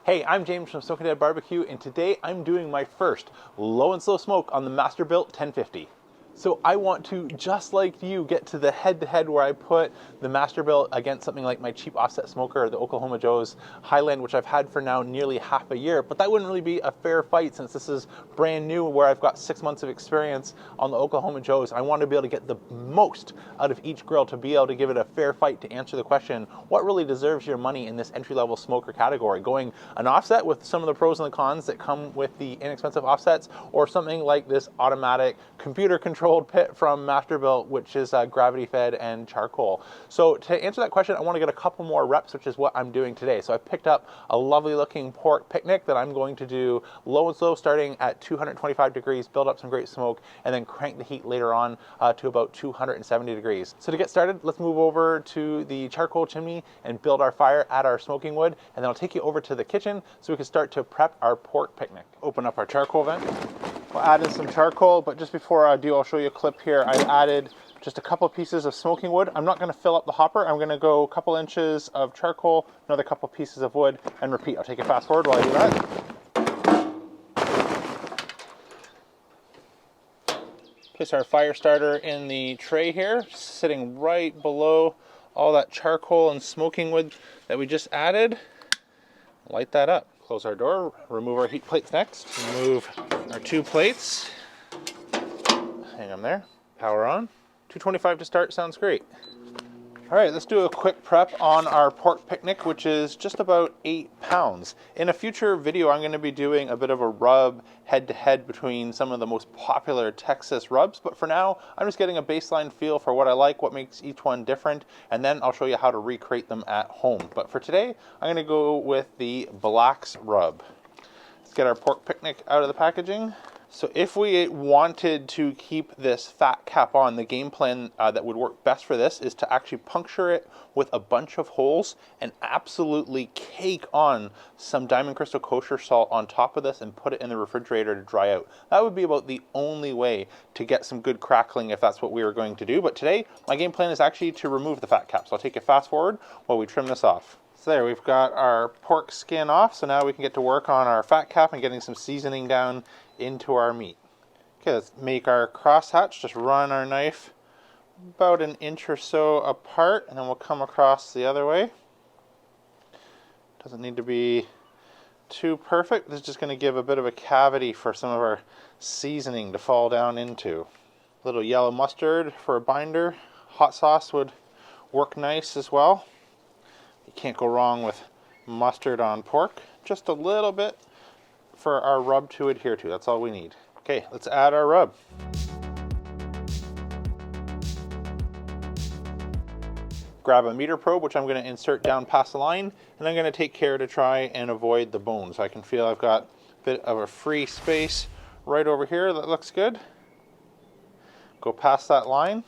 Hey, I'm James from Smoking Dead Barbecue, and today I'm doing my first low and slow smoke on the Masterbuilt 1050. So I want to, just like you, get to the head-to-head where I put the Masterbuilt against something like my cheap offset smoker, the Oklahoma Joe's Highland, which I've had for now nearly half a year. But that wouldn't really be a fair fight since this is brand new, where I've got 6 months of experience on the Oklahoma Joe's. I want to be able to get the most out of each grill to be able to give it a fair fight to answer the question, what really deserves your money in this entry-level smoker category? Going an offset with some of the pros and the cons that come with the inexpensive offsets, or something like this automatic computer controlled pit from Masterbuilt, which is gravity fed and charcoal. So to answer that question, I want to get a couple more reps, which is what I'm doing today. So I picked up a lovely looking pork picnic that I'm going to do low and slow, starting at 225 degrees, build up some great smoke, and then crank the heat later on to about 270 degrees. So to get started, let's move over to the charcoal chimney and build our fire at our smoking wood, and then I'll take you over to the kitchen so we can start to prep our pork picnic. Open up our charcoal vent. We'll add in some charcoal, but just before I do, I'll show you a clip here. I added just a couple pieces of smoking wood. I'm not going to fill up the hopper. I'm going to go a couple inches of charcoal, another couple pieces of wood, and repeat. I'll take it fast forward while I do that. Place our fire starter in the tray here, sitting right below all that charcoal and smoking wood that we just added. Light that up. Close our door, remove our heat plates next. Remove our 2 plates. Hang them there. Power on. 225 to start sounds great. All right, let's do a quick prep on our pork picnic, which is just about 8 pounds. In a future video, I'm going to be doing a bit of a rub head-to-head between some of the most popular Texas rubs, but for now, I'm just getting a baseline feel for what I like, what makes each one different, and then I'll show you how to recreate them at home. But for today, I'm going to go with the Black's rub. Let's get our pork picnic out of the packaging. So if we wanted to keep this fat cap on, the game plan that would work best for this is to actually puncture it with a bunch of holes and absolutely cake on some Diamond Crystal Kosher salt on top of this and put it in the refrigerator to dry out. That would be about the only way to get some good crackling if that's what we were going to do. But today, my game plan is actually to remove the fat cap. So I'll take it fast forward while we trim this off. So there, we've got our pork skin off, so now we can get to work on our fat cap and getting some seasoning down into our meat. Okay, let's make our crosshatch. Just run our knife about an inch or so apart, and then we'll come across the other way. Doesn't need to be too perfect. This is just going to give a bit of a cavity for some of our seasoning to fall down into. A little yellow mustard for a binder. Hot sauce would work nice as well. You can't go wrong with mustard on pork. Just a little bit for our rub to adhere to. That's all we need. Okay, let's add our rub. Grab a meter probe, which I'm going to insert down past the line, and I'm going to take care to try and avoid the bones. I can feel I've got a bit of a free space right over here. That looks good. Go past that line.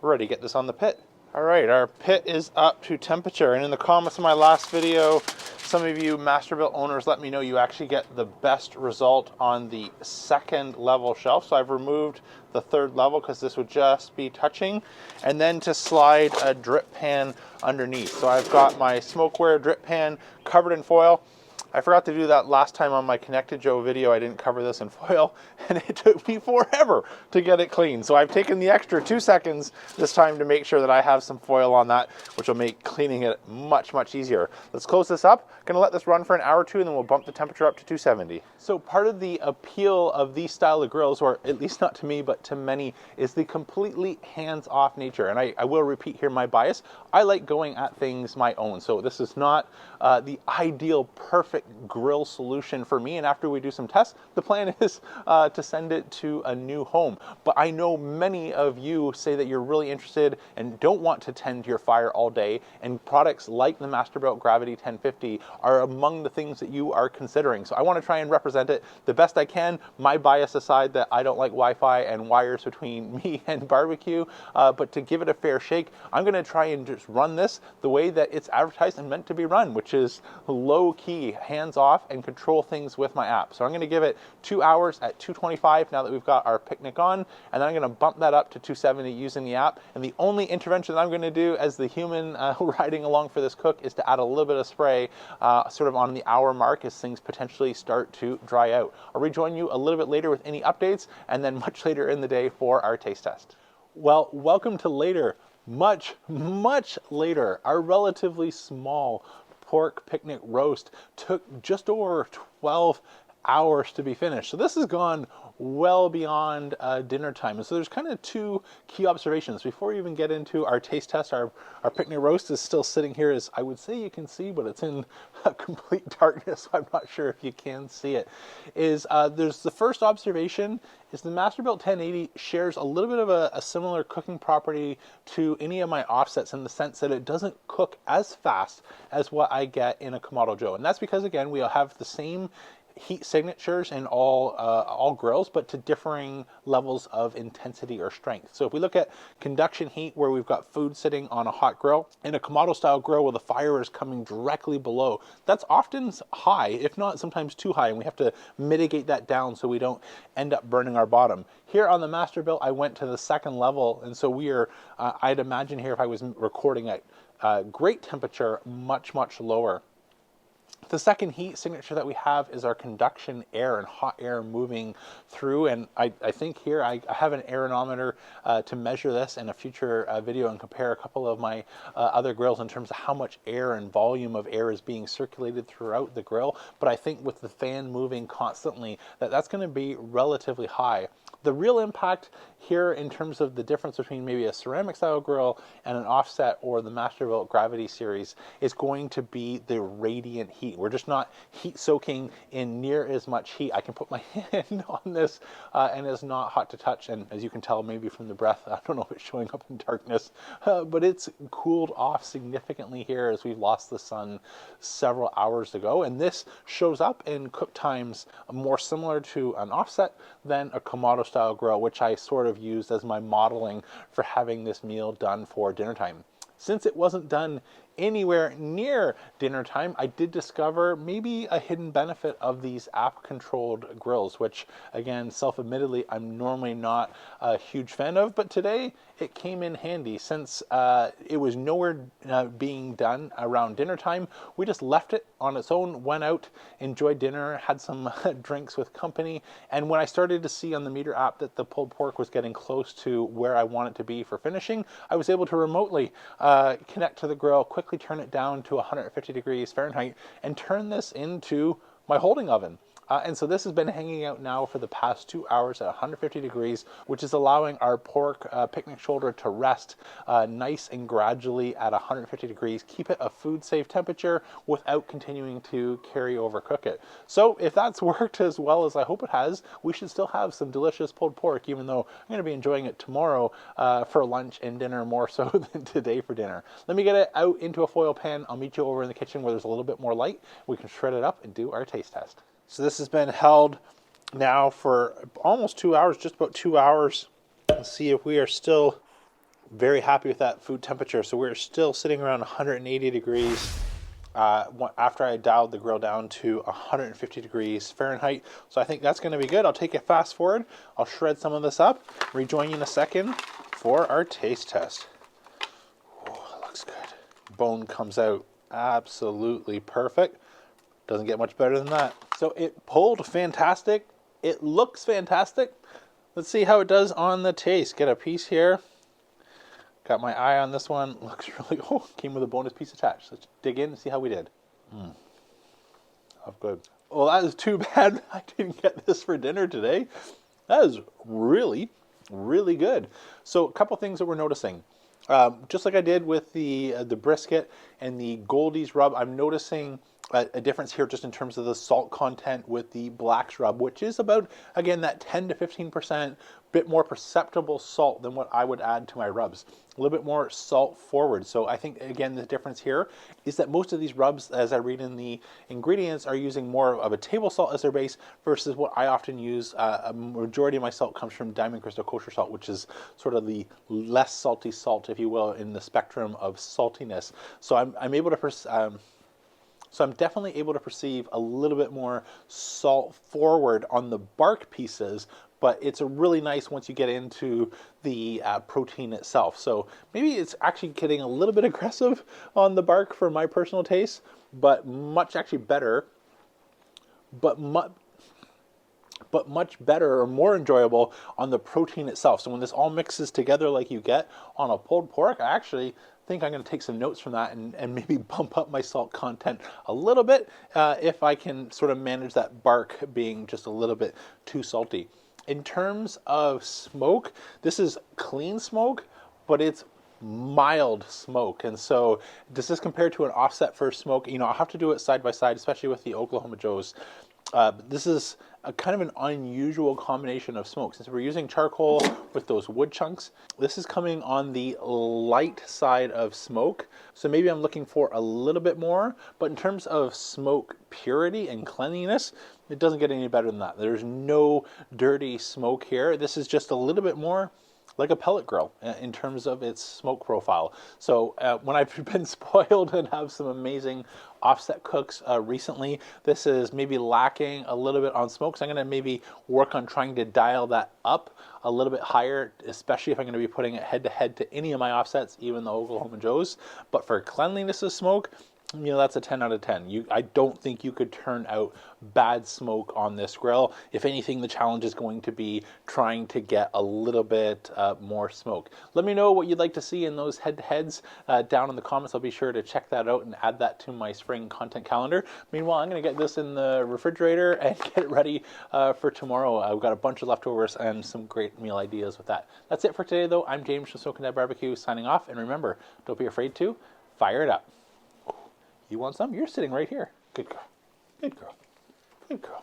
We're ready to get this on the pit. All right, our pit is up to temperature, and in the comments of my last video, some of you Masterbuilt owners let me know you actually get the best result on the 2nd level shelf. So I've removed the 3rd level because this would just be touching, and then to slide a drip pan underneath. So I've got my smokeware drip pan covered in foil. I forgot to do that last time on my Connected Joe video. I didn't cover this in foil, and it took me forever to get it clean. So I've taken the extra 2 seconds this time to make sure that I have some foil on that, which will make cleaning it much, much easier. Let's close this up. Gonna let this run for an hour or 2, and then we'll bump the temperature up to 270. So part of the appeal of these style of grills, or at least not to me, but to many, is the completely hands-off nature. And I will repeat here my bias. I like going at things my own. So this is not the ideal, perfect grill solution for me, and after we do some tests, the plan is to send it to a new home. But I know many of you say that you're really interested and don't want to tend to your fire all day, and products like the Masterbuilt Gravity 1050 are among the things that you are considering. So I want to try and represent it the best I can. My bias aside that I don't like Wi-Fi and wires between me and barbecue, but to give it a fair shake, I'm going to try and just run this the way that it's advertised and meant to be run, which is low-key, hands off and control things with my app. So I'm going to give it 2 hours at 225 now that we've got our picnic on, and then I'm going to bump that up to 270 using the app. And the only intervention that I'm going to do as the human riding along for this cook is to add a little bit of spray sort of on the hour mark as things potentially start to dry out. I'll rejoin you a little bit later with any updates, and then much later in the day for our taste test. Well, welcome to later. Much later. Our relatively small pork picnic roast took just over 12 hours to be finished. So this has gone well beyond dinner time. And so there's kind of two key observations. Before we even get into our taste test, our picnic roast is still sitting here, as I would say you can see, but it's in complete darkness, so I'm not sure if you can see it. There's the first observation is the Masterbuilt 1080 shares a little bit of a similar cooking property to any of my offsets in the sense that it doesn't cook as fast as what I get in a Kamado Joe. And that's because, again, we have the same heat signatures in all grills, but to differing levels of intensity or strength. So if we look at conduction heat, where we've got food sitting on a hot grill, in a Kamado style grill where the fire is coming directly below, that's often high, if not sometimes too high, and we have to mitigate that down so we don't end up burning our bottom. Here on the Masterbuilt, I went to the second level, and so we are, I'd imagine here if I was recording at great temperature, much lower. The second heat signature that we have is our conduction air and hot air moving through, and I think here I have an aeronometer to measure this in a future video and compare a couple of my other grills in terms of how much air and volume of air is being circulated throughout the grill. But I think with the fan moving constantly, that's going to be relatively high. The real impact here in terms of the difference between maybe a ceramic style grill and an offset or the Masterbuilt Gravity series is going to be the radiant heat. We're just not heat soaking in near as much heat. I can put my hand on this and it's not hot to touch, and as you can tell maybe from the breath, I don't know if it's showing up in darkness, but it's cooled off significantly here as we've lost the sun several hours ago, and this shows up in cook times more similar to an offset than a Kamado style grill, which I sort of used as my modeling for having this meal done for dinner time. Since it wasn't done anywhere near dinner time, I did discover maybe a hidden benefit of these app-controlled grills, which, again, self-admittedly, I'm normally not a huge fan of, but today it came in handy. Since it was nowhere being done around dinner time, we just left it on its own, went out, enjoyed dinner, had some drinks with company, and when I started to see on the meter app that the pulled pork was getting close to where I want it to be for finishing, I was able to remotely connect to the grill, quickly turn it down to 150 degrees Fahrenheit, and turn this into my holding oven. And so this has been hanging out now for the past 2 hours at 150 degrees, which is allowing our pork picnic shoulder to rest nice and gradually at 150 degrees, keep it a food safe temperature without continuing to carry over cook it. So if that's worked as well as I hope it has, we should still have some delicious pulled pork, even though I'm going to be enjoying it tomorrow for lunch and dinner more so than today for dinner. Let me get it out into a foil pan. I'll meet you over in the kitchen where there's a little bit more light. We can shred it up and do our taste test. So this has been held now for almost 2 hours, just about 2 hours. Let's see if we are still very happy with that food temperature. So we're still sitting around 180 degrees after I dialed the grill down to 150 degrees Fahrenheit. So I think that's going to be good. I'll take it fast forward. I'll shred some of this up. Rejoin you in a second for our taste test. Oh, it looks good. Bone comes out absolutely perfect. Doesn't get much better than that. So it pulled fantastic. It looks fantastic. Let's see how it does on the taste. Get a piece here. Got my eye on this one. Looks really, came with a bonus piece attached. Let's dig in and see how we did. Oh, good. Well, that is too bad I didn't get this for dinner today. That is really good. So a couple things that we're noticing. Just like I did with the brisket and the Goldie's rub, I'm noticing a difference here just in terms of the salt content with the black rub, which is about, again, that 10 to 15% bit more perceptible salt than what I would add to my rubs. A little bit more salt forward. So I think, again, the difference here is that most of these rubs, as I read in the ingredients, are using more of a table salt as their base versus what I often use. A majority of my salt comes from Diamond Crystal Kosher salt, which is sort of the less salty salt, if you will, in the spectrum of saltiness. So I'm able to So I'm definitely able to perceive a little bit more salt forward on the bark pieces, but it's really nice once you get into the protein itself. So maybe it's actually getting a little bit aggressive on the bark for my personal taste, but much actually better, but much better or more enjoyable on the protein itself. So when this all mixes together like you get on a pulled pork, I actually think I'm going to take some notes from that and maybe bump up my salt content a little bit if I can sort of manage that bark being just a little bit too salty. In terms of smoke, this is clean smoke, but it's mild smoke. And so does this compare to an offset for smoke? You know, I'll have to do it side by side, especially with the Oklahoma Joes. This is a kind of an unusual combination of smoke. Since we're using charcoal with those wood chunks, this is coming on the light side of smoke. So maybe I'm looking for a little bit more, but in terms of smoke purity and cleanliness, it doesn't get any better than that. There's no dirty smoke here. This is just a little bit more like a pellet grill in terms of its smoke profile. So when I've been spoiled and have some amazing offset cooks recently, this is maybe lacking a little bit on smoke. So I'm going to maybe work on trying to dial that up a little bit higher, especially if I'm going to be putting it head to head to any of my offsets, even the Oklahoma Joes. But for cleanliness of smoke, you know, that's a 10 out of 10. I don't think you could turn out bad smoke on this grill. If anything, the challenge is going to be trying to get a little bit more smoke. Let me know what you'd like to see in those head-to-heads down in the comments. I'll be sure to check that out and add that to my spring content calendar. Meanwhile, I'm going to get this in the refrigerator and get it ready for tomorrow. I've got a bunch of leftovers and some great meal ideas with that. That's it for today, though. I'm James from Smokin' Dad Barbecue signing off. And remember, don't be afraid to fire it up. You want some? You're sitting right here. Good girl. Good girl. Good girl.